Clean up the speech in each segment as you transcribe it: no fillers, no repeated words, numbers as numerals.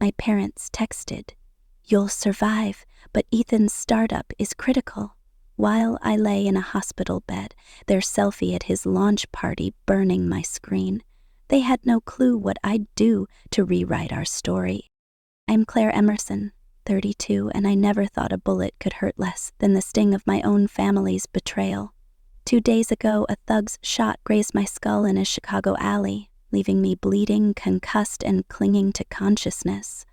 My parents texted, "You'll survive, but Ethan's startup is critical." While I lay in a hospital bed, their selfie at his launch party burning my screen. They had no clue what I'd do to rewrite our story. I'm Claire Emerson, 32, and I never thought a bullet could hurt less than the sting of my own family's betrayal. 2 days ago, a thug's shot grazed my skull in a Chicago alley, leaving me bleeding, concussed, and clinging to consciousness.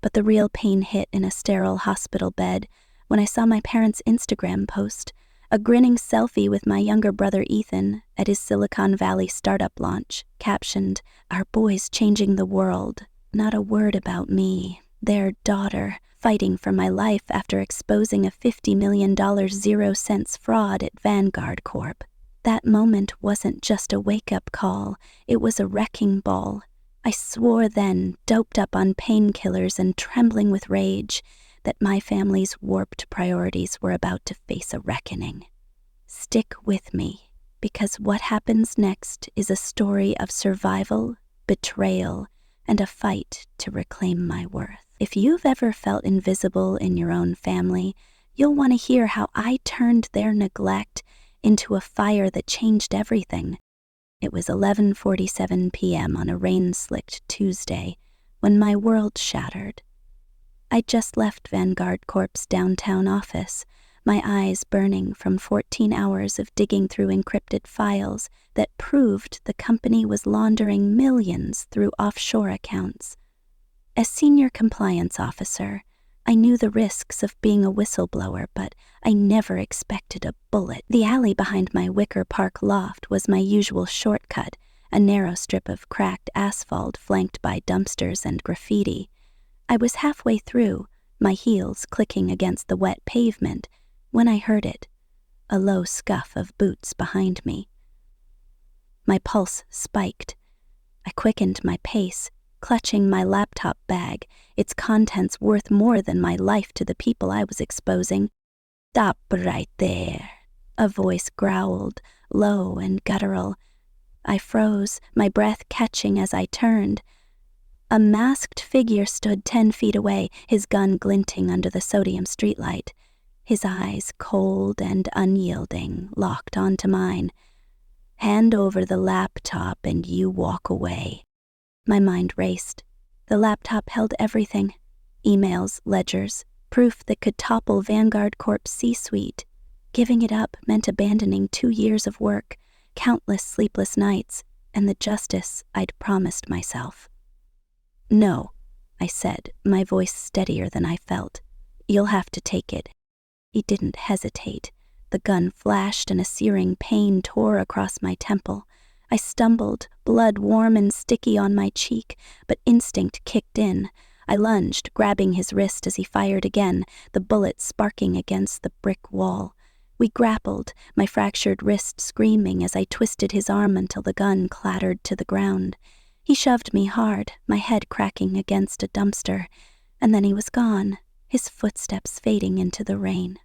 But the real pain hit in a sterile hospital bed when I saw my parents' Instagram post, a grinning selfie with my younger brother Ethan at his Silicon Valley startup launch, captioned, "Our boy's changing the world." Not a word about me, their daughter, fighting for my life after exposing a $50 million 0-cents fraud at Vanguard Corp. That moment wasn't just a wake-up call, it was a wrecking ball. I swore then, doped up on painkillers and trembling with rage, that my family's warped priorities were about to face a reckoning. Stick with me, because what happens next is a story of survival, betrayal, and a fight to reclaim my worth. If you've ever felt invisible in your own family, you'll want to hear how I turned their neglect into a fire that changed everything. It was 11:47 p.m. on a rain-slicked Tuesday when my world shattered. I'd just left Vanguard Corp's downtown office, my eyes burning from 14 hours of digging through encrypted files that proved the company was laundering millions through offshore accounts. As senior compliance officer, I knew the risks of being a whistleblower, but I never expected a bullet. The alley behind my Wicker Park loft was my usual shortcut, a narrow strip of cracked asphalt flanked by dumpsters and graffiti. I was halfway through, my heels clicking against the wet pavement, when I heard it, a low scuff of boots behind me. My pulse spiked. I quickened my pace, clutching my laptop bag, its contents worth more than my life to the people I was exposing. "Stop right there," a voice growled, low and guttural. I froze, my breath catching as I turned. A masked figure stood 10 feet away, his gun glinting under the sodium streetlight. His eyes, cold and unyielding, locked onto mine. "Hand over the laptop and you walk away." My mind raced. The laptop held everything. Emails, ledgers, proof that could topple Vanguard Corp's C-suite. Giving it up meant abandoning 2 years of work, countless sleepless nights, and the justice I'd promised myself. "No," I said, my voice steadier than I felt. "You'll have to take it." He didn't hesitate. The gun flashed and a searing pain tore across my temple. I stumbled, blood warm and sticky on my cheek, but instinct kicked in. I lunged, grabbing his wrist as he fired again, the bullet sparking against the brick wall. We grappled, my fractured wrist screaming as I twisted his arm until the gun clattered to the ground. He shoved me hard, my head cracking against a dumpster, and then he was gone, his footsteps fading into the rain.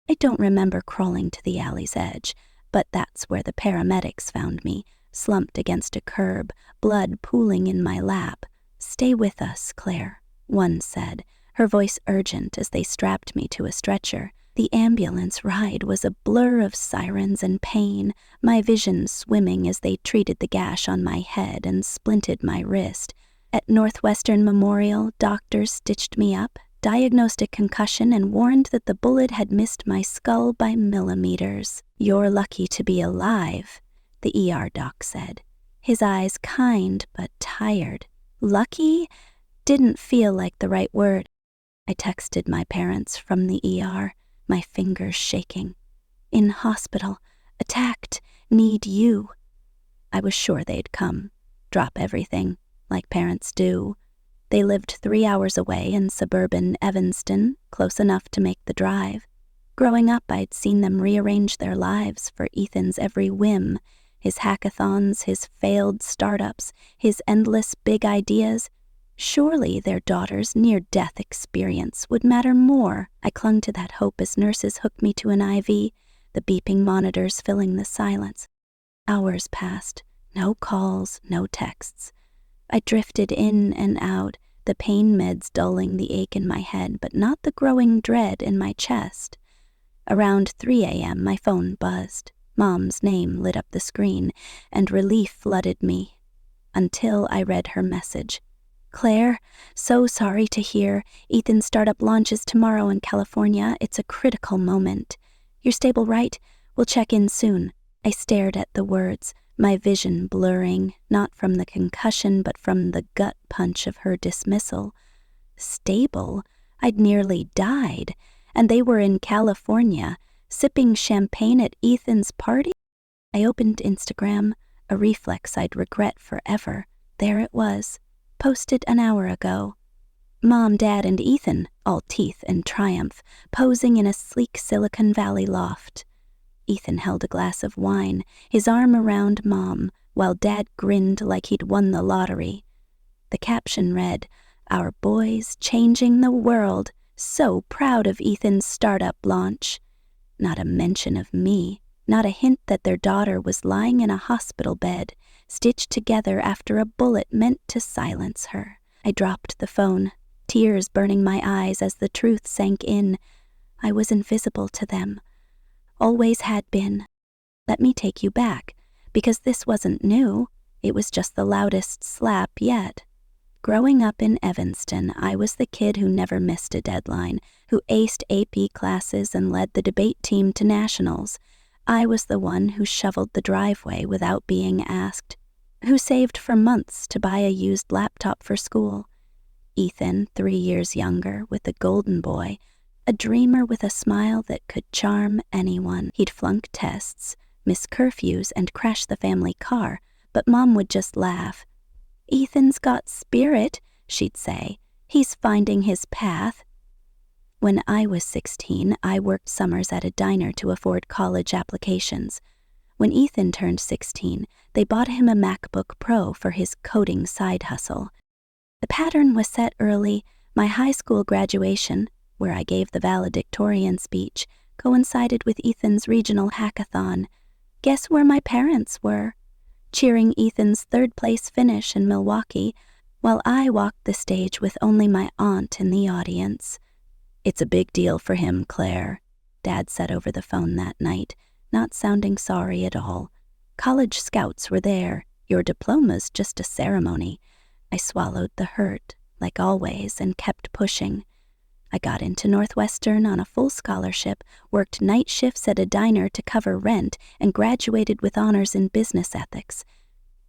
I don't remember crawling to the alley's edge, but that's where the paramedics found me, slumped against a curb, blood pooling in my lap. "Stay with us, Claire," one said, her voice urgent as they strapped me to a stretcher. The ambulance ride was a blur of sirens and pain, my vision swimming as they treated the gash on my head and splinted my wrist. At Northwestern Memorial, doctors stitched me up, diagnosed a concussion, and warned that the bullet had missed my skull by millimeters. "You're lucky to be alive," the ER doc said, his eyes kind but tired. Lucky didn't feel like the right word. I texted my parents from the ER, my fingers shaking. "In hospital, attacked, need you." I was sure they'd come, drop everything, like parents do. They lived 3 hours away in suburban Evanston, close enough to make the drive. Growing up, I'd seen them rearrange their lives for Ethan's every whim, his hackathons, his failed startups, his endless big ideas. Surely their daughter's near-death experience would matter more. I clung to that hope as nurses hooked me to an IV, the beeping monitors filling the silence. Hours passed, no calls, no texts. I drifted in and out, the pain meds dulling the ache in my head, but not the growing dread in my chest. Around 3 a.m., my phone buzzed. Mom's name lit up the screen, and relief flooded me. Until I read her message. "Claire, so sorry to hear. Ethan's startup launches tomorrow in California. It's a critical moment. You're stable, right? We'll check in soon." I stared at the words, my vision blurring, not from the concussion but from the gut punch of her dismissal. Stable? I'd nearly died, and they were in California, sipping champagne at Ethan's party? I opened Instagram, a reflex I'd regret forever. There it was, posted an hour ago. Mom, Dad, and Ethan, all teeth and triumph, posing in a sleek Silicon Valley loft. Ethan held a glass of wine, his arm around Mom, while Dad grinned like he'd won the lottery. The caption read, "Our boys changing the world, so proud of Ethan's startup launch." Not a mention of me, not a hint that their daughter was lying in a hospital bed, stitched together after a bullet meant to silence her. I dropped the phone, tears burning my eyes as the truth sank in. I was invisible to them. Always had been. Let me take you back, because this wasn't new. It was just the loudest slap yet. Growing up in Evanston, I was the kid who never missed a deadline, who aced AP classes and led the debate team to nationals. I was the one who shoveled the driveway without being asked, who saved for months to buy a used laptop for school. Ethan, 3 years younger, with a golden boy, a dreamer with a smile that could charm anyone. He'd flunk tests, miss curfews, and crash the family car, but Mom would just laugh. "Ethan's got spirit," she'd say. "He's finding his path." When I was 16, I worked summers at a diner to afford college applications. When Ethan turned 16, they bought him a MacBook Pro for his coding side hustle. The pattern was set early. My high school graduation, where I gave the valedictorian speech, coincided with Ethan's regional hackathon. Guess where my parents were? Cheering Ethan's third-place finish in Milwaukee, while I walked the stage with only my aunt in the audience. "It's a big deal for him, Claire," Dad said over the phone that night, not sounding sorry at all. "College scouts were there. Your diploma's just a ceremony." I swallowed the hurt, like always, and kept pushing. I got into Northwestern on a full scholarship, worked night shifts at a diner to cover rent, and graduated with honors in business ethics.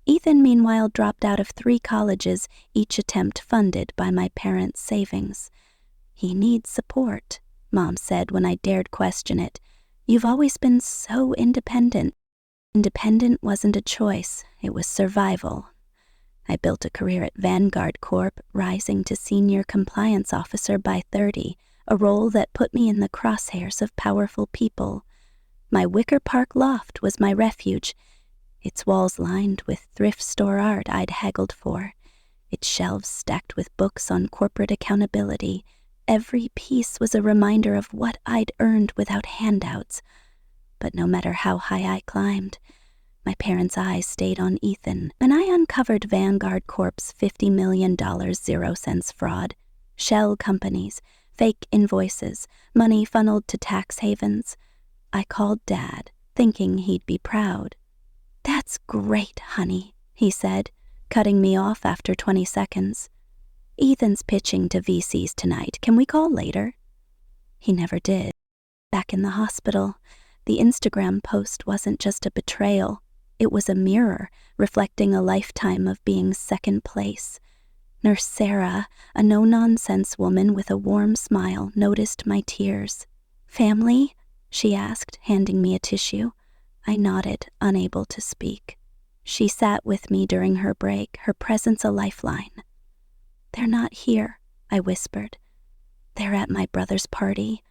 Ethan, meanwhile, dropped out of 3 colleges, each attempt funded by my parents' savings. "He needs support," Mom said when I dared question it. "You've always been so independent." Independent wasn't a choice, it was survival. I built a career at Vanguard Corp, rising to senior compliance officer by 30, a role that put me in the crosshairs of powerful people. My Wicker Park loft was my refuge, its walls lined with thrift store art I'd haggled for, its shelves stacked with books on corporate accountability. Every piece was a reminder of what I'd earned without handouts. But no matter how high I climbed, my parents' eyes stayed on Ethan, and I uncovered Vanguard Corp's $50 million 0-cents fraud, shell companies, fake invoices, money funneled to tax havens. I called Dad, thinking he'd be proud. "That's great, honey," he said, cutting me off after 20 seconds. "Ethan's pitching to VCs tonight. Can we call later?" He never did. Back in the hospital, the Instagram post wasn't just a betrayal. It was a mirror, reflecting a lifetime of being second place. Nurse Sarah, a no-nonsense woman with a warm smile, noticed my tears. "Family?" she asked, handing me a tissue. I nodded, unable to speak. She sat with me during her break, her presence a lifeline. "They're not here," I whispered. "They're at my brother's party."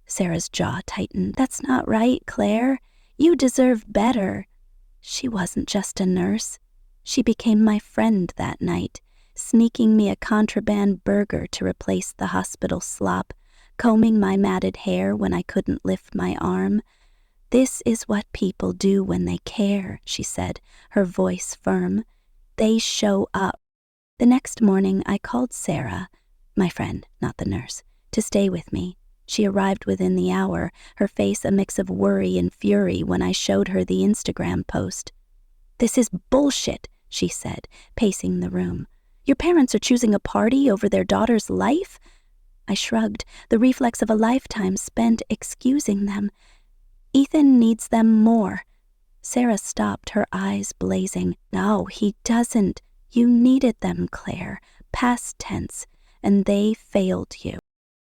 Sarah's jaw tightened. "That's not right, Claire. You deserve better." She wasn't just a nurse. She became my friend that night, sneaking me a contraband burger to replace the hospital slop, combing my matted hair when I couldn't lift my arm. "This is what people do when they care," she said, her voice firm. "They show up. The next morning, I called Sarah, my friend, not the nurse, to stay with me. She arrived within the hour, her face a mix of worry and fury when I showed her the Instagram post. "This is bullshit," she said, pacing the room. "Your parents are choosing a party over their daughter's life?" I shrugged, the reflex of a lifetime spent excusing them. "Ethan needs them more." Sarah stopped, her eyes blazing. "No, he doesn't. You needed them, Claire. Past tense. And they failed you."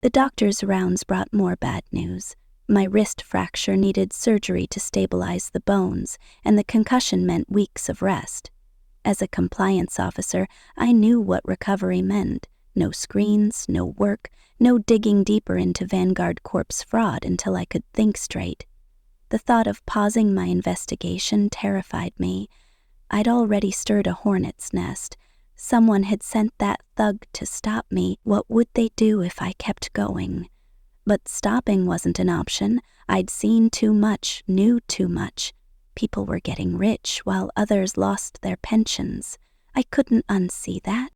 The doctor's rounds brought more bad news. My wrist fracture needed surgery to stabilize the bones, and the concussion meant weeks of rest. As a compliance officer, I knew what recovery meant. No screens, no work, no digging deeper into Vanguard Corp's fraud until I could think straight. The thought of pausing my investigation terrified me. I'd already stirred a hornet's nest. Someone had sent that thug to stop me. What would they do if I kept going? But stopping wasn't an option. I'd seen too much, knew too much. People were getting rich while others lost their pensions. I couldn't unsee that.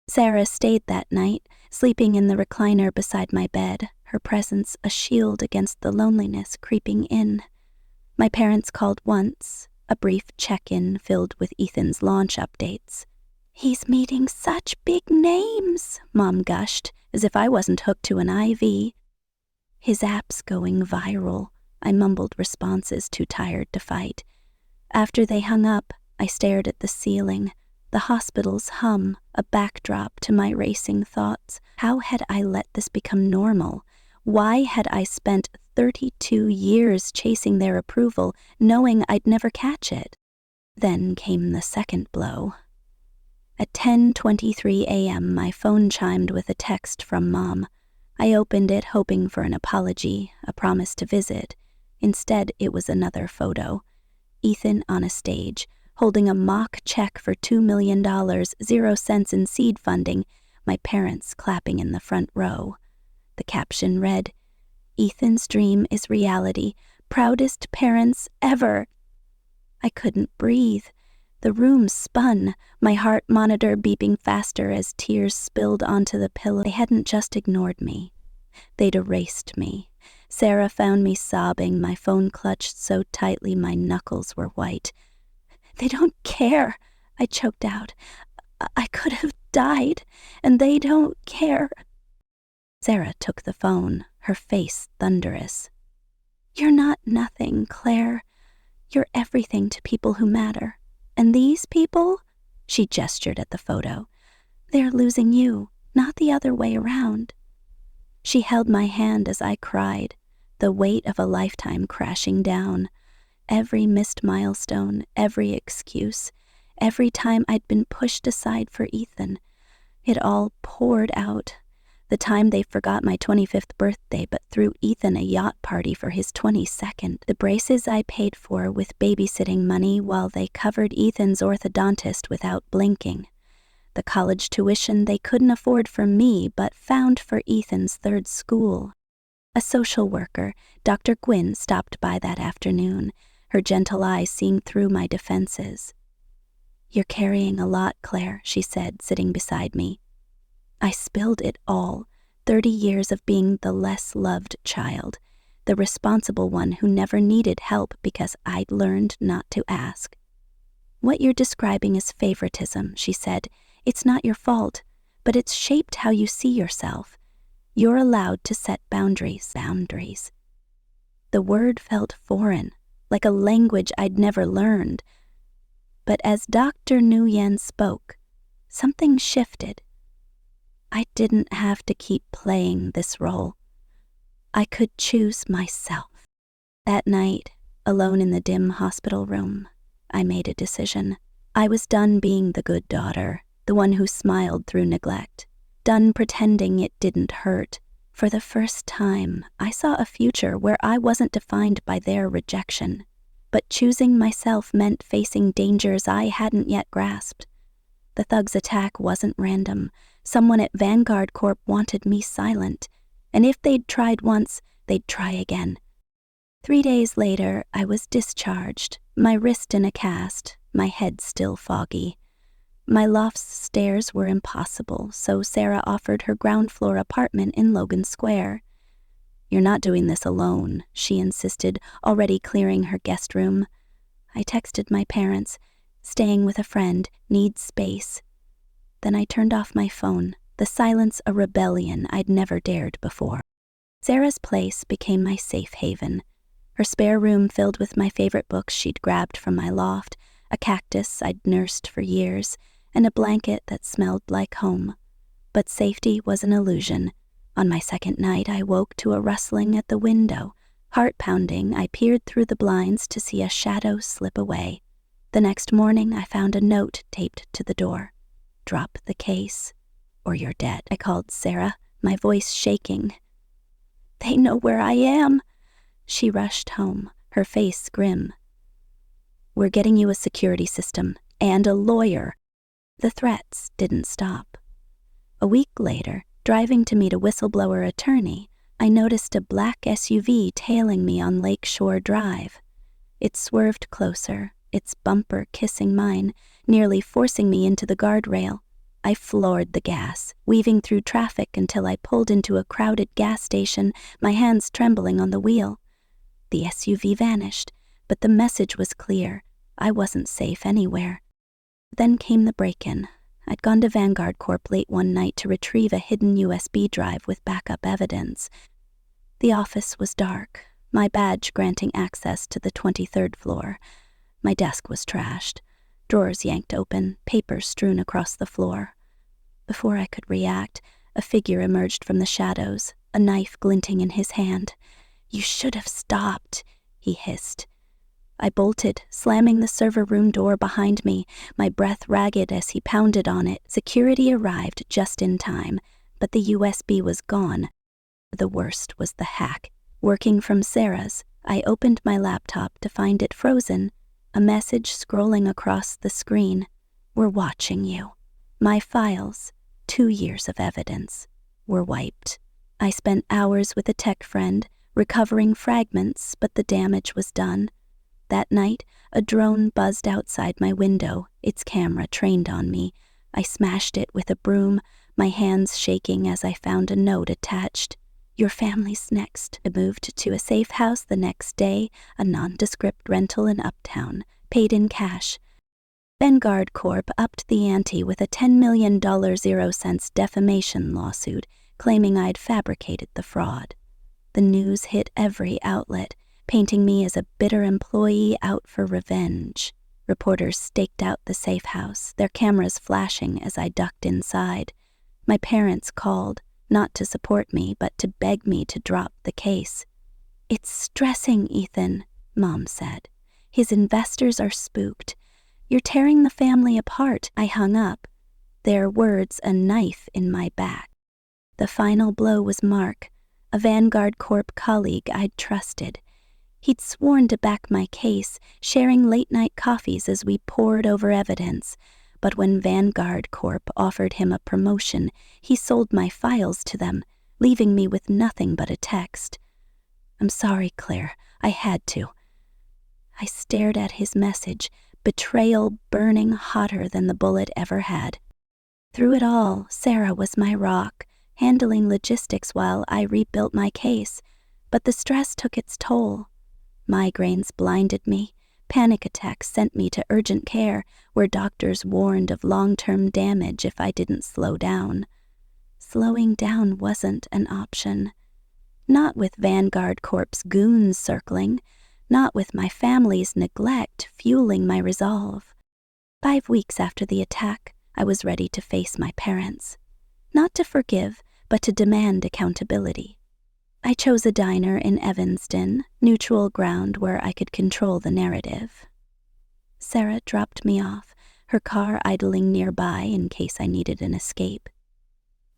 Sarah stayed that night, sleeping in the recliner beside my bed, her presence a shield against the loneliness creeping in. My parents called once, a brief check-in filled with Ethan's launch updates. "He's meeting such big names," Mom gushed, as if I wasn't hooked to an IV. "His app's going viral," I mumbled responses too tired to fight. After they hung up, I stared at the ceiling, the hospital's hum, a backdrop to my racing thoughts. How had I let this become normal? Why had I spent 32 years chasing their approval, knowing I'd never catch it? Then came the second blow. At 10:23 a.m., my phone chimed with a text from Mom. I opened it hoping for an apology, a promise to visit. Instead, it was another photo. Ethan on a stage, holding a mock check for $2 million, 0 cents in seed funding, my parents clapping in the front row. The caption read, "Ethan's dream is reality. Proudest parents ever." I couldn't breathe. The room spun, my heart monitor beeping faster as tears spilled onto the pillow. They hadn't just ignored me. They'd erased me. Sarah found me sobbing, my phone clutched so tightly my knuckles were white. "They don't care," I choked out. "I could have died, and they don't care." Sarah took the phone, her face thunderous. "You're not nothing, Claire. You're everything to people who matter. And these people," she gestured at the photo, "they're losing you, not the other way around." She held my hand as I cried, the weight of a lifetime crashing down. Every missed milestone, every excuse, every time I'd been pushed aside for Ethan, it all poured out. The time they forgot my 25th birthday but threw Ethan a yacht party for his 22nd. The braces I paid for with babysitting money while they covered Ethan's orthodontist without blinking. The college tuition they couldn't afford for me but found for Ethan's third school. A social worker, Dr. Gwynn, stopped by that afternoon, her gentle eyes seeing through my defenses. "You're carrying a lot, Claire," she said, sitting beside me. I spilled it all, 30 years of being the less loved child, the responsible one who never needed help because I'd learned not to ask. "What you're describing is favoritism," she said. "It's not your fault, but it's shaped how you see yourself. You're allowed to set boundaries." Boundaries. The word felt foreign, like a language I'd never learned. But as Dr. Nguyen spoke, something shifted. I didn't have to keep playing this role. I could choose myself. That night, alone in the dim hospital room, I made a decision. I was done being the good daughter, the one who smiled through neglect, done pretending it didn't hurt. For the first time, I saw a future where I wasn't defined by their rejection, but choosing myself meant facing dangers I hadn't yet grasped. The thug's attack wasn't random. Someone at Vanguard Corp wanted me silent, and if they'd tried once, they'd try again. 3 days later, I was discharged, my wrist in a cast, my head still foggy. My loft's stairs were impossible, so Sarah offered her ground floor apartment in Logan Square. "You're not doing this alone," she insisted, already clearing her guest room. I texted my parents, "Staying with a friend, needs space." Then I turned off my phone, the silence a rebellion I'd never dared before. Sarah's place became my safe haven. Her spare room filled with my favorite books she'd grabbed from my loft, a cactus I'd nursed for years, and a blanket that smelled like home. But safety was an illusion. On my second night, I woke to a rustling at the window. Heart pounding, I peered through the blinds to see a shadow slip away. The next morning, I found a note taped to the door. "Drop the case, or you're dead," I called Sarah, my voice shaking. "They know where I am." She rushed home, her face grim. "We're getting you a security system and a lawyer." The threats didn't stop. A week later, driving to meet a whistleblower attorney, I noticed a black SUV tailing me on Lakeshore Drive. It swerved closer, its bumper kissing mine, nearly forcing me into the guardrail. I floored the gas, weaving through traffic until I pulled into a crowded gas station, my hands trembling on the wheel. The SUV vanished, but the message was clear. I wasn't safe anywhere. Then came the break-in. I'd gone to Vanguard Corp late one night to retrieve a hidden USB drive with backup evidence. The office was dark, my badge granting access to the 23rd floor. My desk was trashed, drawers yanked open, papers strewn across the floor. Before I could react, a figure emerged from the shadows, a knife glinting in his hand. "You should have stopped," he hissed. I bolted, slamming the server room door behind me, my breath ragged as he pounded on it. Security arrived just in time, but the USB was gone. The worst was the hack. Working from Sarah's, I opened my laptop to find it frozen, a message scrolling across the screen. "We're watching you." My files, 2 years of evidence, were wiped. I spent hours with a tech friend, recovering fragments, but the damage was done. That night, a drone buzzed outside my window, its camera trained on me. I smashed it with a broom, my hands shaking as I found a note attached. "Your family's next." I moved to a safe house the next day, a nondescript rental in Uptown, paid in cash. Vanguard Corp upped the ante with a $10 million 0 cents defamation lawsuit, claiming I'd fabricated the fraud. The news hit every outlet, painting me as a bitter employee out for revenge. Reporters staked out the safe house, their cameras flashing as I ducked inside. My parents called, not to support me, but to beg me to drop the case. "It's stressing, Ethan," Mom said. "His investors are spooked. You're tearing the family apart." I hung up, their words a knife in my back. The final blow was Mark, a Vanguard Corp colleague I'd trusted. He'd sworn to back my case, sharing late-night coffees as we pored over evidence. But when Vanguard Corp offered him a promotion, he sold my files to them, leaving me with nothing but a text. "I'm sorry, Claire. I had to." I stared at his message, betrayal burning hotter than the bullet ever had. Through it all, Sarah was my rock, handling logistics while I rebuilt my case. But the stress took its toll. Migraines blinded me. Panic attacks sent me to urgent care, where doctors warned of long-term damage if I didn't slow down. Slowing down wasn't an option. Not with Vanguard Corp's goons circling, not with my family's neglect fueling my resolve. 5 weeks after the attack, I was ready to face my parents. Not to forgive, but to demand accountability. I chose a diner in Evanston, neutral ground where I could control the narrative. Sarah dropped me off, her car idling nearby in case I needed an escape.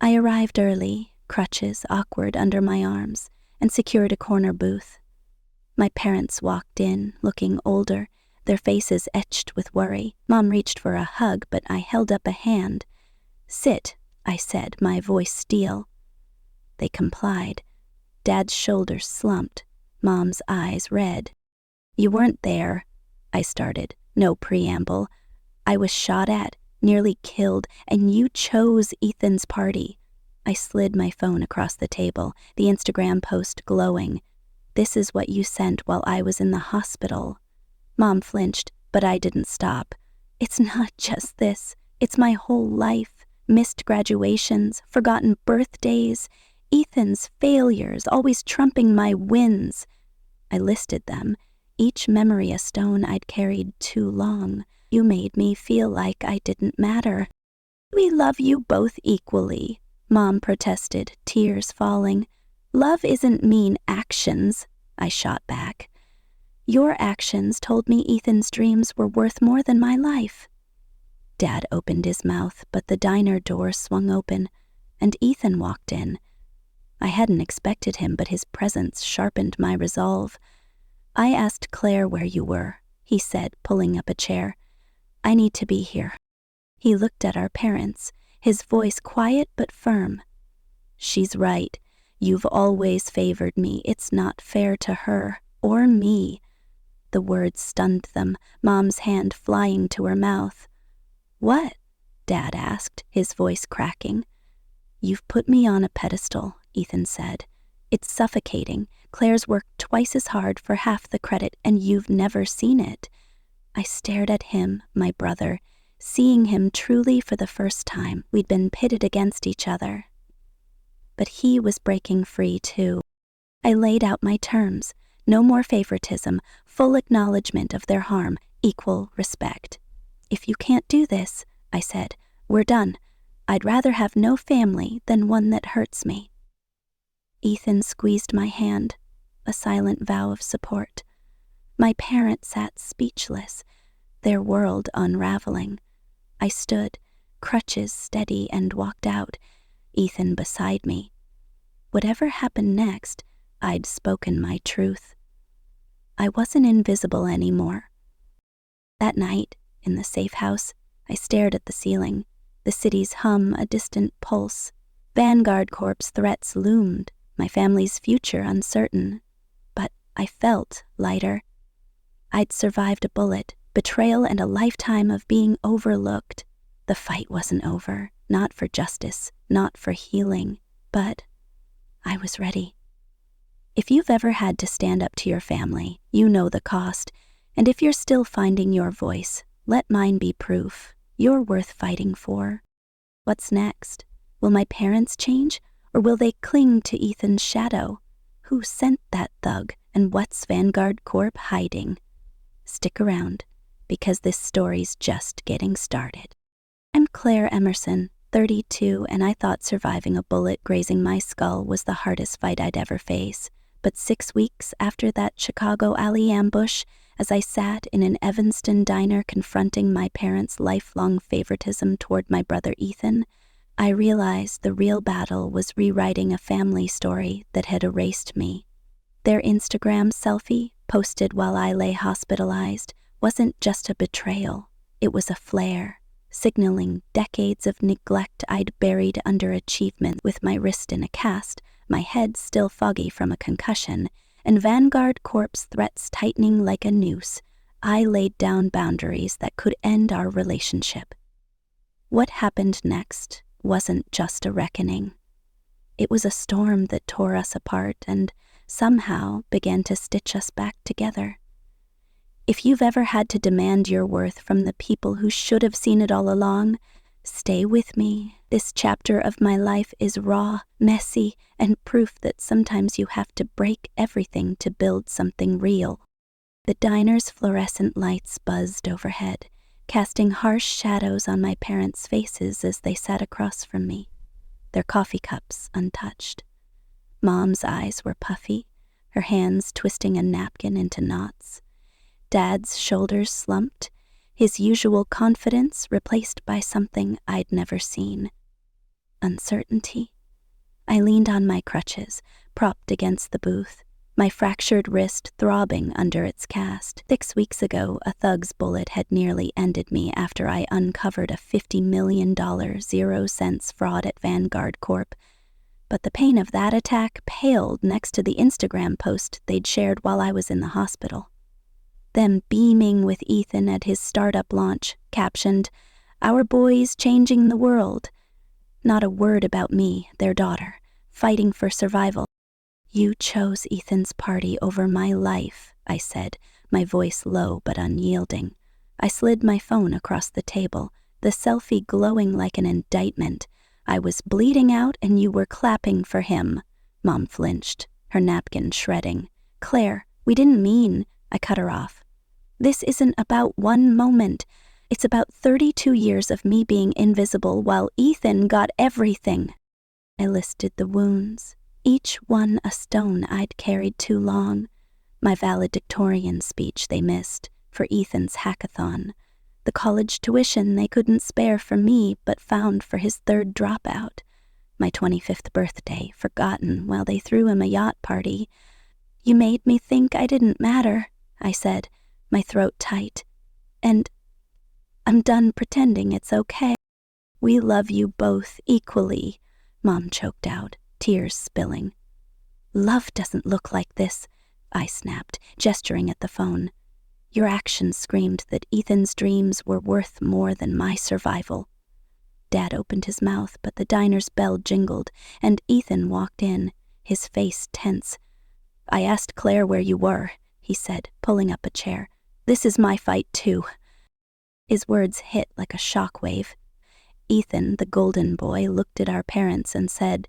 I arrived early, crutches awkward under my arms, and secured a corner booth. My parents walked in, looking older, their faces etched with worry. Mom reached for a hug, but I held up a hand. "Sit," I said, my voice steel. They complied. Dad's shoulders slumped, Mom's eyes red. "You weren't there," I started, no preamble. "I was shot at. nearly killed, and you chose Ethan's party. I slid my phone across the table, the Instagram post glowing. This is what you sent while I was in the hospital. Mom flinched, but I didn't stop. It's not just this. It's my whole life. Missed graduations, forgotten birthdays, Ethan's failures always trumping my wins. I listed them, each memory a stone I'd carried too long. You made me feel like I didn't matter. We love you both equally, Mom protested, tears falling. Love isn't mean actions, I shot back. Your actions told me Ethan's dreams were worth more than my life. Dad opened his mouth, but the diner door swung open, and Ethan walked in. I hadn't expected him, but his presence sharpened my resolve. I asked Claire where you were, he said, pulling up a chair. I need to be here. He looked at our parents, his voice quiet but firm. She's right. You've always favored me. It's not fair to her, or me. The words stunned them, Mom's hand flying to her mouth. What? Dad asked, his voice cracking. You've put me on a pedestal, Ethan said. It's suffocating. Claire's worked twice as hard for half the credit, and you've never seen it. I stared at him, my brother, seeing him truly for the first time. We'd been pitted against each other. But he was breaking free, too. I laid out my terms. No more favoritism, full acknowledgement of their harm, equal respect. If you can't do this, I said, we're done. I'd rather have no family than one that hurts me. Ethan squeezed my hand, a silent vow of support. My parents sat speechless, their world unraveling. I stood, crutches steady, and walked out, Ethan beside me. Whatever happened next, I'd spoken my truth. I wasn't invisible anymore. That night, in the safe house, I stared at the ceiling, the city's hum a distant pulse. Vanguard Corp's threats loomed, my family's future uncertain. But I felt lighter. I'd survived a bullet, betrayal, and a lifetime of being overlooked. The fight wasn't over, not for justice, not for healing, but I was ready. If you've ever had to stand up to your family, you know the cost, and if you're still finding your voice, let mine be proof. You're worth fighting for. What's next? Will my parents change, or will they cling to Ethan's shadow? Who sent that thug, and what's Vanguard Corp hiding? Stick around, because this story's just getting started. I'm Claire Emerson, 32, and I thought surviving a bullet grazing my skull was the hardest fight I'd ever face. But 6 weeks after that Chicago alley ambush, as I sat in an Evanston diner confronting my parents' lifelong favoritism toward my brother Ethan, I realized the real battle was rewriting a family story that had erased me. Their Instagram selfie, posted while I lay hospitalized, wasn't just a betrayal. It was a flare, signaling decades of neglect I'd buried under achievement. With my wrist in a cast, my head still foggy from a concussion, and Vanguard Corp's threats tightening like a noose, I laid down boundaries that could end our relationship. What happened next wasn't just a reckoning. It was a storm that tore us apart and somehow began to stitch us back together. If you've ever had to demand your worth from the people who should have seen it all along, stay with me. This chapter of my life is raw, messy, and proof that sometimes you have to break everything to build something real. The diner's fluorescent lights buzzed overhead, casting harsh shadows on my parents' faces as they sat across from me, their coffee cups untouched. Mom's eyes were puffy, her hands twisting a napkin into knots. Dad's shoulders slumped, his usual confidence replaced by something I'd never seen. Uncertainty. I leaned on my crutches, propped against the booth, my fractured wrist throbbing under its cast. 6 weeks ago, a thug's bullet had nearly ended me after I uncovered a $50 million 0-cents fraud at Vanguard Corp. But the pain of that attack paled next to the Instagram post they'd shared while I was in the hospital. Them beaming with Ethan at his startup launch, captioned, Our boys changing the world. Not a word about me, their daughter, fighting for survival. You chose Ethan's party over my life, I said, my voice low but unyielding. I slid my phone across the table, the selfie glowing like an indictment. I was bleeding out and you were clapping for him. Mom flinched, her napkin shredding. Claire, we didn't mean, I cut her off. This isn't about one moment. It's about 32 years of me being invisible while Ethan got everything. I listed the wounds, each one a stone I'd carried too long. My valedictorian speech they missed for Ethan's hackathon. The college tuition they couldn't spare for me but found for his third dropout. My 25th birthday forgotten while they threw him a yacht party. You made me think I didn't matter, I said, my throat tight. And I'm done pretending it's okay. We love you both equally, Mom choked out, tears spilling. Love doesn't look like this, I snapped, gesturing at the phone. Your actions screamed that Ethan's dreams were worth more than my survival. Dad opened his mouth, but the diner's bell jingled, and Ethan walked in, his face tense. I asked Claire where you were, he said, pulling up a chair. This is my fight, too. His words hit like a shockwave. Ethan, the golden boy, looked at our parents and said,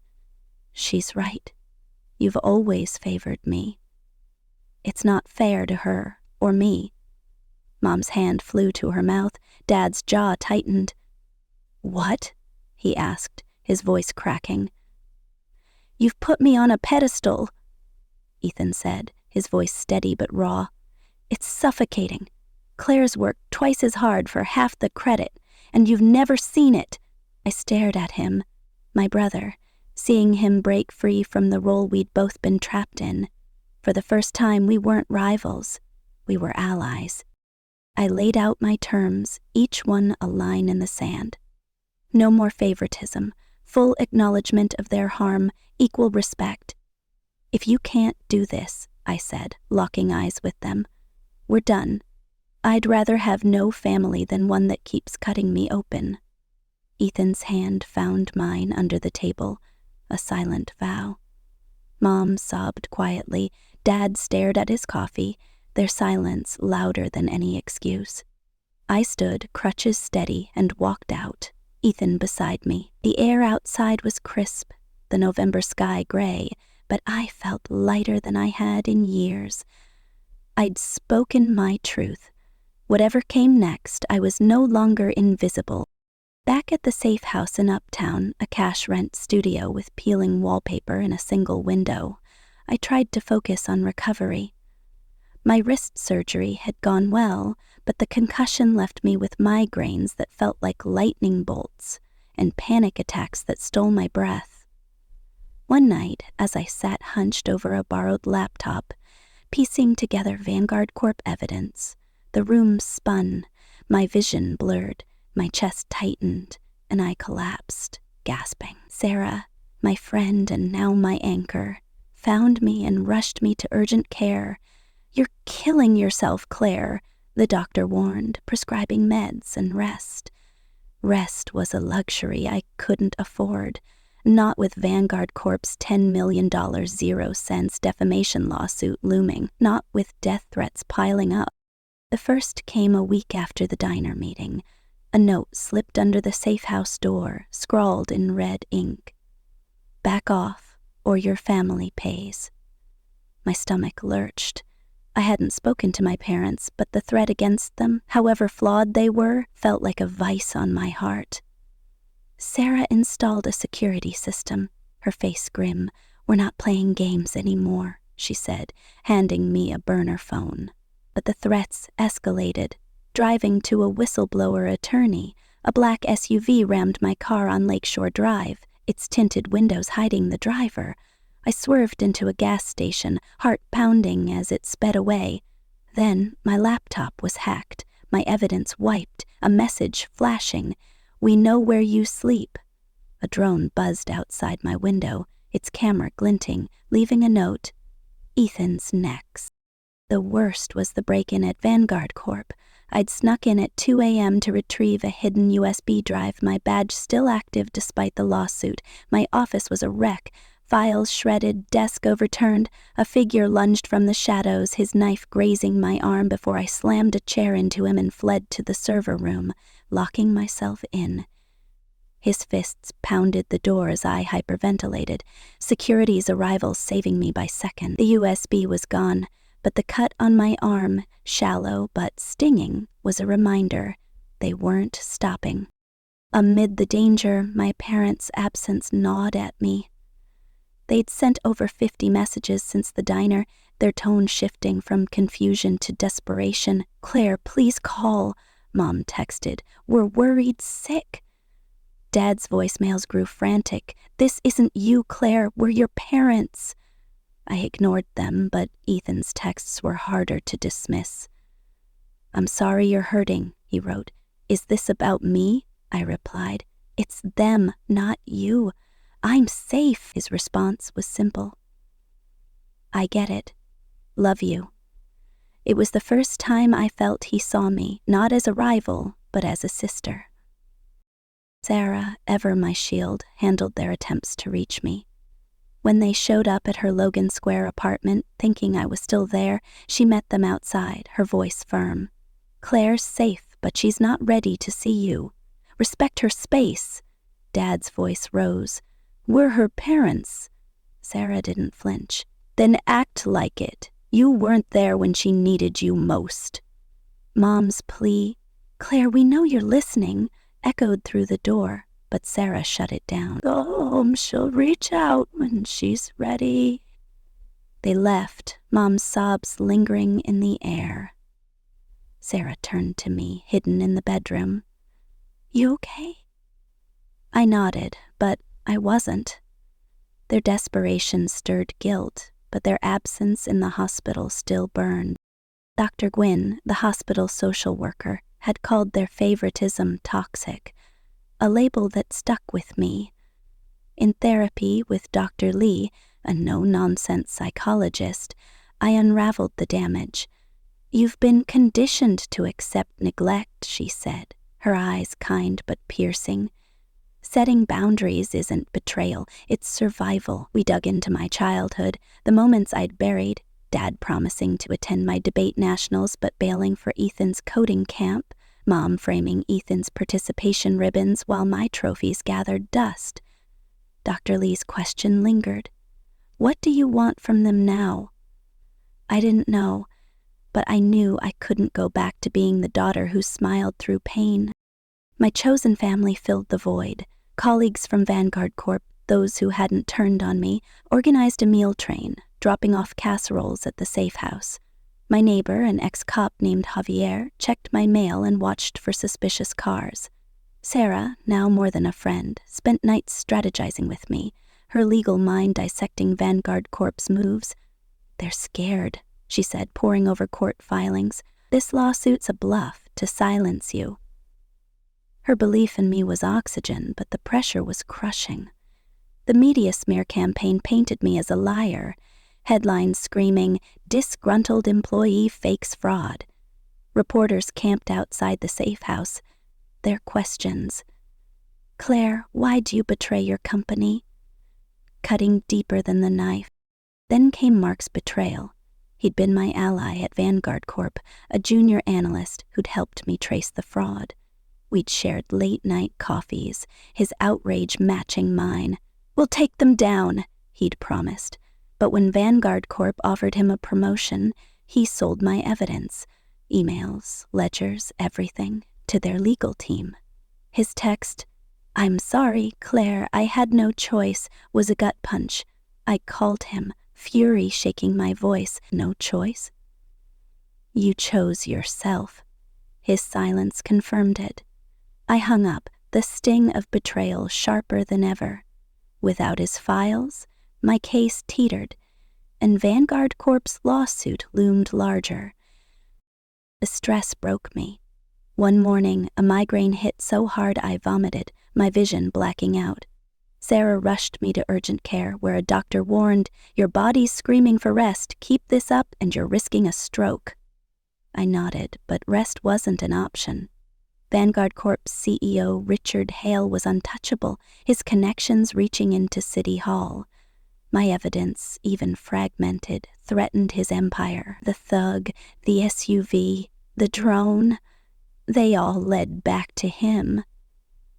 She's right. You've always favored me. It's not fair to her or me. Mom's hand flew to her mouth. Dad's jaw tightened. What? He asked, his voice cracking. You've put me on a pedestal, Ethan said, his voice steady but raw. It's suffocating. Claire's worked twice as hard for half the credit, and you've never seen it. I stared at him, my brother, seeing him break free from the role we'd both been trapped in. For the first time, we weren't rivals. We were allies. I laid out my terms, each one a line in the sand. No more favoritism, full acknowledgement of their harm, equal respect. If you can't do this, I said, locking eyes with them, we're done. I'd rather have no family than one that keeps cutting me open. Ethan's hand found mine under the table, a silent vow. Mom sobbed quietly. Dad stared at his coffee, their silence louder than any excuse. I stood, crutches steady, and walked out, Ethan beside me. The air outside was crisp, the November sky gray, but I felt lighter than I had in years. I'd spoken my truth. Whatever came next, I was no longer invisible. Back at the safe house in Uptown, a cash-rent studio with peeling wallpaper in a single window, I tried to focus on recovery. My wrist surgery had gone well, but the concussion left me with migraines that felt like lightning bolts and panic attacks that stole my breath. One night, as I sat hunched over a borrowed laptop, piecing together Vanguard Corp evidence, the room spun, my vision blurred, my chest tightened, and I collapsed, gasping. Sarah, my friend and now my anchor, found me and rushed me to urgent care. You're killing yourself, Claire, the doctor warned, prescribing meds and rest. Rest was a luxury I couldn't afford, not with Vanguard Corp's $10 million 0 cents defamation lawsuit looming, not with death threats piling up. The first came a week after the diner meeting. A note slipped under the safe house door, scrawled in red ink. Back off, or your family pays. My stomach lurched. I hadn't spoken to my parents, but the threat against them, however flawed they were, felt like a vice on my heart. Sarah installed a security system, her face grim. We're not playing games anymore, she said, handing me a burner phone. But the threats escalated. Driving to a whistleblower attorney, a black SUV rammed my car on Lakeshore Drive, its tinted windows hiding the driver. I swerved into a gas station, heart pounding as it sped away. Then my laptop was hacked, my evidence wiped, a message flashing. We know where you sleep. A drone buzzed outside my window, its camera glinting, leaving a note. Ethan's next. The worst was the break-in at Vanguard Corp. I'd snuck in at 2 a.m. to retrieve a hidden USB drive, my badge still active despite the lawsuit. My office was a wreck. Files shredded, desk overturned. A figure lunged from the shadows, his knife grazing my arm before I slammed a chair into him and fled to the server room, locking myself in. His fists pounded the door as I hyperventilated, security's arrival saving me by second. The USB was gone, but the cut on my arm, shallow but stinging, was a reminder they weren't stopping. Amid the danger, my parents' absence gnawed at me. They'd sent over 50 messages since the diner, their tone shifting from confusion to desperation. "Claire, please call," Mom texted. "We're worried sick." Dad's voicemails grew frantic. "This isn't you, Claire. We're your parents." I ignored them, but Ethan's texts were harder to dismiss. "I'm sorry you're hurting," he wrote. "Is this about me?" I replied. "It's them, not you. I'm safe." His response was simple. "I get it. Love you." It was the first time I felt he saw me, not as a rival, but as a sister. Sarah, ever my shield, handled their attempts to reach me. When they showed up at her Logan Square apartment, thinking I was still there, she met them outside, her voice firm. "Claire's safe, but she's not ready to see you. Respect her space." Dad's voice rose. "We're her parents." Sarah didn't flinch. "Then act like it. You weren't there when she needed you most." Mom's plea, "Claire, we know you're listening," echoed through the door, but Sarah shut it down. "Go home, she'll reach out when she's ready." They left, Mom's sobs lingering in the air. Sarah turned to me, hidden in the bedroom. "You okay?" I nodded, but I wasn't. Their desperation stirred guilt, but their absence in the hospital still burned. Dr. Gwynn, the hospital social worker, had called their favoritism toxic, a label that stuck with me. In therapy with Dr. Lee, a no-nonsense psychologist, I unraveled the damage. "You've been conditioned to accept neglect," she said, her eyes kind but piercing. "Setting boundaries isn't betrayal, it's survival." We dug into my childhood, the moments I'd buried, Dad promising to attend my debate nationals but bailing for Ethan's coding camp, Mom framing Ethan's participation ribbons while my trophies gathered dust. Dr. Lee's question lingered. "What do you want from them now?" I didn't know, but I knew I couldn't go back to being the daughter who smiled through pain. My chosen family filled the void. Colleagues from Vanguard Corp, those who hadn't turned on me, organized a meal train, dropping off casseroles at the safe house. My neighbor, an ex-cop named Javier, checked my mail and watched for suspicious cars. Sarah, now more than a friend, spent nights strategizing with me, her legal mind dissecting Vanguard Corp's moves. "They're scared," she said, poring over court filings. "This lawsuit's a bluff to silence you." Her belief in me was oxygen, but the pressure was crushing. The media smear campaign painted me as a liar, headlines screaming, "Disgruntled employee fakes fraud." Reporters camped outside the safe house. Their questions. "Claire, why do you betray your company?" Cutting deeper than the knife. Then came Mark's betrayal. He'd been my ally at Vanguard Corp, a junior analyst who'd helped me trace the fraud. We'd shared late-night coffees, his outrage matching mine. "We'll take them down," he'd promised. But when Vanguard Corp offered him a promotion, he sold my evidence, emails, ledgers, everything, to their legal team. His text, "I'm sorry, Claire, I had no choice," was a gut punch. I called him, fury shaking my voice. "No choice?" "You chose yourself." His silence confirmed it. I hung up, the sting of betrayal sharper than ever. Without his files, my case teetered, and Vanguard Corp's lawsuit loomed larger. The stress broke me. One morning, a migraine hit so hard I vomited, my vision blacking out. Sarah rushed me to urgent care, where a doctor warned, "Your body's screaming for rest. Keep this up and you're risking a stroke." I nodded, but rest wasn't an option. Vanguard Corp's CEO Richard Hale was untouchable, his connections reaching into City Hall. My evidence, even fragmented, threatened his empire. The thug, the SUV, the drone, they all led back to him.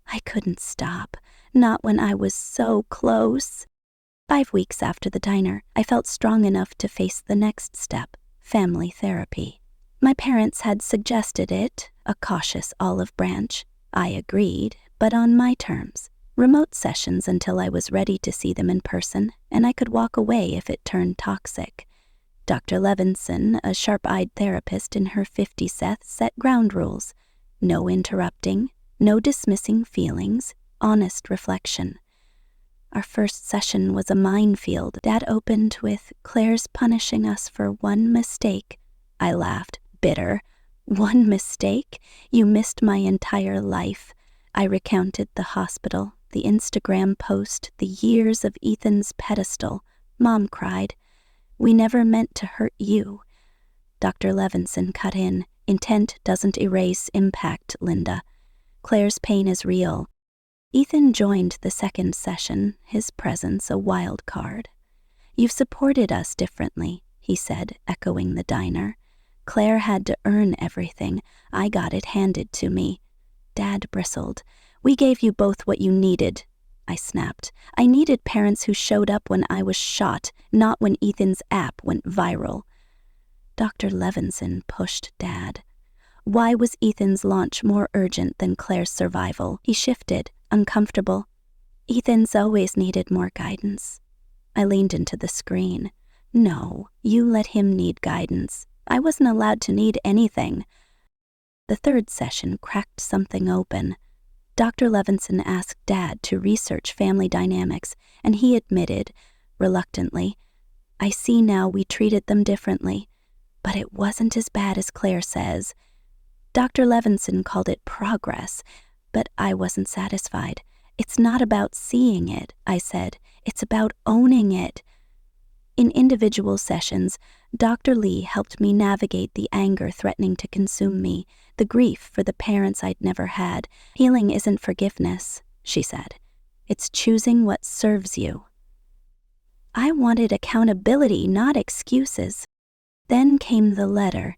I couldn't stop, not when I was so close. 5 weeks after the diner, I felt strong enough to face the next step, family therapy. My parents had suggested it, a cautious olive branch. I agreed, but on my terms. Remote sessions until I was ready to see them in person, and I could walk away if it turned toxic. Dr. Levinson, a sharp-eyed therapist in her 50s, set ground rules. No interrupting, no dismissing feelings, honest reflection. Our first session was a minefield. Dad opened with, "Claire's punishing us for one mistake." I laughed, bitter. "One mistake? You missed my entire life." I recounted the hospital, the Instagram post, the years of Ethan's pedestal. Mom cried. "We never meant to hurt you." Dr. Levinson cut in. "Intent doesn't erase impact, Linda. Claire's pain is real." Ethan joined the second session, his presence a wild card. "You've supported us differently," he said, echoing the diner. "Claire had to earn everything. I got it handed to me." Dad bristled. "We gave you both what you needed." I snapped. "I needed parents who showed up when I was shot, not when Ethan's app went viral." Dr. Levinson pushed Dad. Why was Ethan's launch more urgent than Claire's survival? He shifted, uncomfortable. "Ethan's always needed more guidance." I leaned into the screen. "No, you let him need guidance. I wasn't allowed to need anything." The third session cracked something open. Dr. Levinson asked Dad to research family dynamics, and he admitted, reluctantly, "I see now we treated them differently, but it wasn't as bad as Claire says." Dr. Levinson called it progress, but I wasn't satisfied. "It's not about seeing it," I said. "It's about owning it." In individual sessions, Dr. Lee helped me navigate the anger threatening to consume me, the grief for the parents I'd never had. "Healing isn't forgiveness," she said. "It's choosing what serves you." I wanted accountability, not excuses. Then came the letter,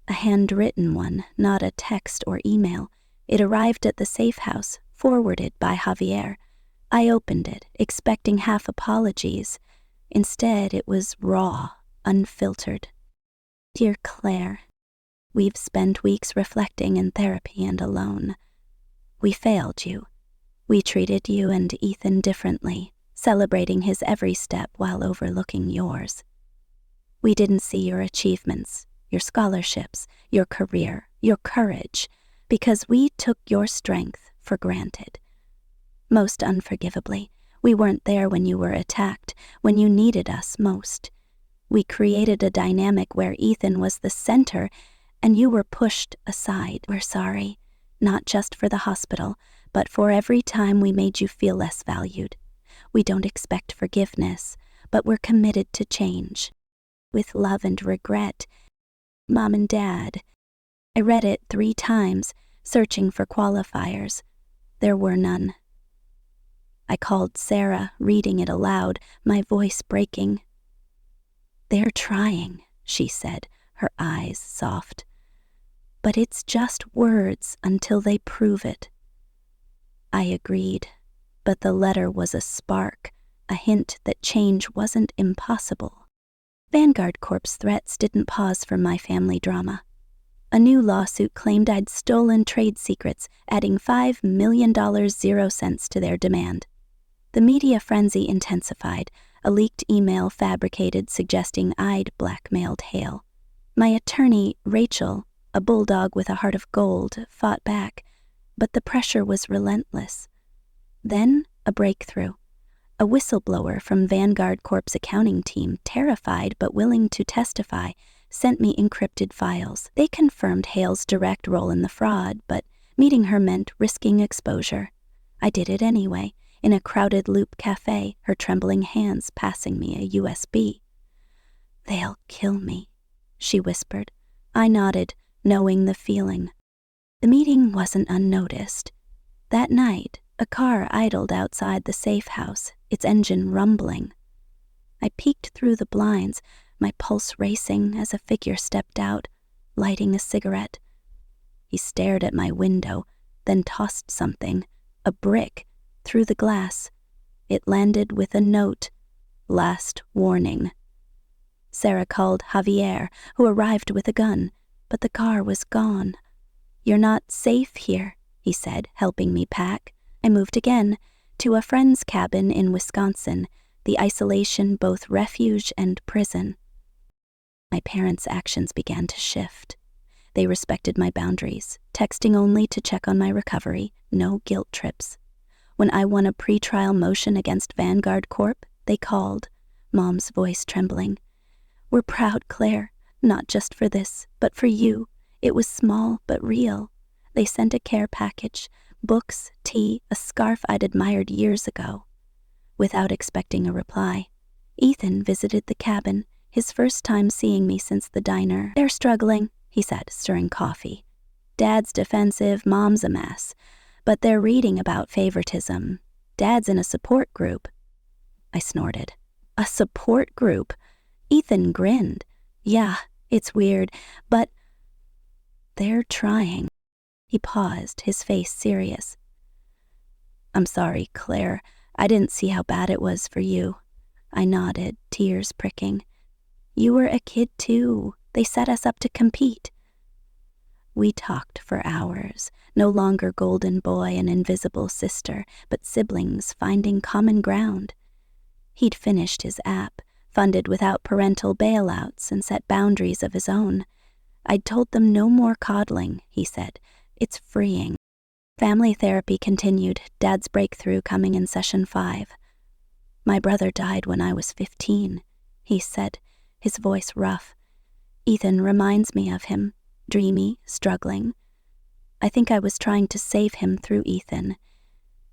a handwritten one, not a text or email. It arrived at the safe house, forwarded by Javier. I opened it, expecting half apologies. Instead, it was raw, unfiltered. "Dear Claire, we've spent weeks reflecting in therapy and alone. We failed you. We treated you and Ethan differently, celebrating his every step while overlooking yours. We didn't see your achievements, your scholarships, your career, your courage, because we took your strength for granted. Most unforgivably, we weren't there when you were attacked, when you needed us most. We created a dynamic where Ethan was the center and you were pushed aside. We're sorry, not just for the hospital, but for every time we made you feel less valued. We don't expect forgiveness, but we're committed to change. With love and regret, Mom and Dad." I read it 3 times, searching for qualifiers. There were none. I called Sarah, reading it aloud, my voice breaking. "They're trying," she said, her eyes soft. "But it's just words until they prove it." I agreed, but the letter was a spark, a hint that change wasn't impossible. Vanguard Corp's threats didn't pause for my family drama. A new lawsuit claimed I'd stolen trade secrets, adding $5 million 0 cents to their demand. The media frenzy intensified, a leaked email fabricated suggesting I'd blackmailed Hale. My attorney, Rachel, a bulldog with a heart of gold, fought back, but the pressure was relentless. Then, a breakthrough. A whistleblower from Vanguard Corp's accounting team, terrified but willing to testify, sent me encrypted files. They confirmed Hale's direct role in the fraud, but meeting her meant risking exposure. I did it anyway, in a crowded Loop cafe, her trembling hands passing me a USB. "They'll kill me," she whispered. I nodded, knowing the feeling. The meeting wasn't unnoticed. That night, a car idled outside the safe house, its engine rumbling. I peeked through the blinds, my pulse racing as a figure stepped out, lighting a cigarette. He stared at my window, then tossed something, a brick, through the glass. It landed with a note, "Last warning." Sarah called Javier, who arrived with a gun, but the car was gone. "You're not safe here," he said, helping me pack. I moved again, to a friend's cabin in Wisconsin, the isolation both refuge and prison. My parents' actions began to shift. They respected my boundaries, texting only to check on my recovery, no guilt trips. When I won a pretrial motion against Vanguard Corp., they called, Mom's voice trembling. "We're proud, Claire, not just for this, but for you. It was small but real." They sent a care package, books, tea, a scarf I'd admired years ago. Without expecting a reply, Ethan visited the cabin, his first time seeing me since the diner. "They're struggling," he said, stirring coffee. "Dad's defensive, Mom's a mess. But they're reading about favoritism. Dad's in a support group." I snorted. "A support group?" Ethan grinned. "Yeah, it's weird, but they're trying." He paused, his face serious. "I'm sorry, Claire. I didn't see how bad it was for you." I nodded, tears pricking. "You were a kid too. They set us up to compete." We talked for hours, no longer golden boy and invisible sister, but siblings finding common ground. He'd finished his app, funded without parental bailouts, and set boundaries of his own. I'd told them no more coddling, he said. It's freeing. Family therapy continued, Dad's breakthrough coming in session 5. "My brother died when I was 15, he said, his voice rough. "Ethan reminds me of him, dreamy, struggling. I think I was trying to save him through Ethan.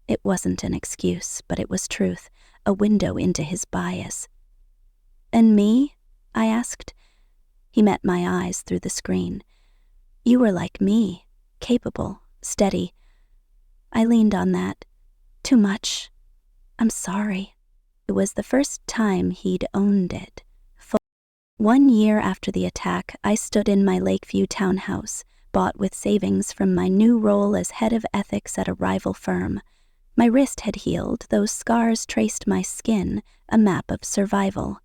It wasn't an excuse, but it was truth, a window into his bias." "And me?" I asked. He met my eyes through the screen. "You were like me, capable, steady." I leaned on that. "Too much. I'm sorry." It was the first time he'd owned it. 1 year after the attack, I stood in my Lakeview townhouse, bought with savings from my new role as head of ethics at a rival firm. My wrist had healed, those scars traced my skin, a map of survival.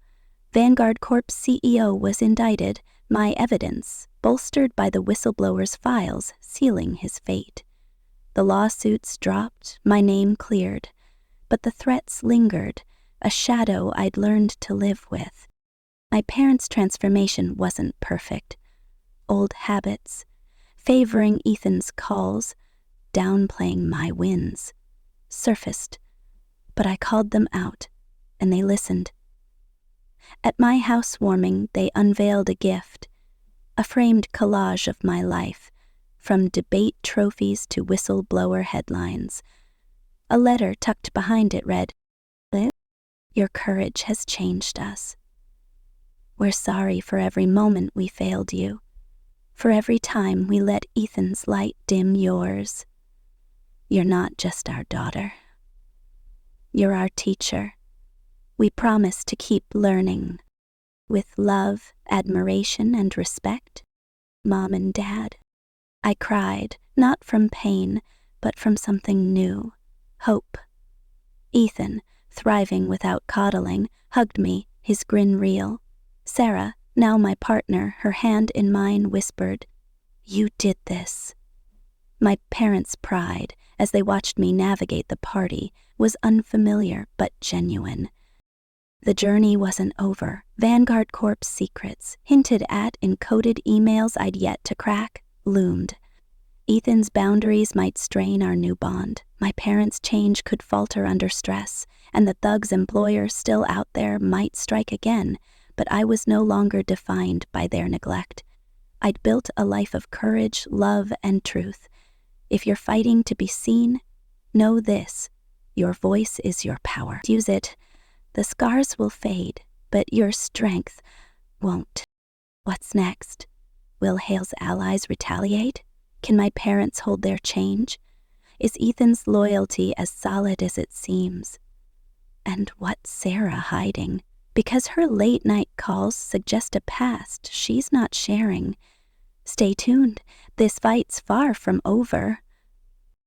Vanguard Corp's CEO was indicted, my evidence, bolstered by the whistleblower's files, sealing his fate. The lawsuits dropped, my name cleared, but the threats lingered, a shadow I'd learned to live with. My parents' transformation wasn't perfect. Old habits, favoring Ethan's calls, downplaying my wins, surfaced, but I called them out, and they listened. At my housewarming, they unveiled a gift, a framed collage of my life, from debate trophies to whistleblower headlines. A letter tucked behind it read, "Your courage has changed us. We're sorry for every moment we failed you, for every time we let Ethan's light dim yours. You're not just our daughter. You're our teacher. We promise to keep learning. With love, admiration, and respect, Mom and Dad." I cried, not from pain, but from something new, hope. Ethan, thriving without coddling, hugged me, his grin real. Sarah, now my partner, her hand in mine, whispered, "You did this." My parents' pride, as they watched me navigate the party, was unfamiliar but genuine. The journey wasn't over. Vanguard Corp's secrets, hinted at in coded emails I'd yet to crack, loomed. Ethan's boundaries might strain our new bond. My parents' change could falter under stress, and the thug's employer still out there might strike again, but I was no longer defined by their neglect. I'd built a life of courage, love, and truth. If you're fighting to be seen, know this: your voice is your power. Use it. The scars will fade, but your strength won't. What's next? Will Hale's allies retaliate? Can my parents hold their change? Is Ethan's loyalty as solid as it seems? And what's Sarah hiding? Because her late-night calls suggest a past she's not sharing. Stay tuned. This fight's far from over.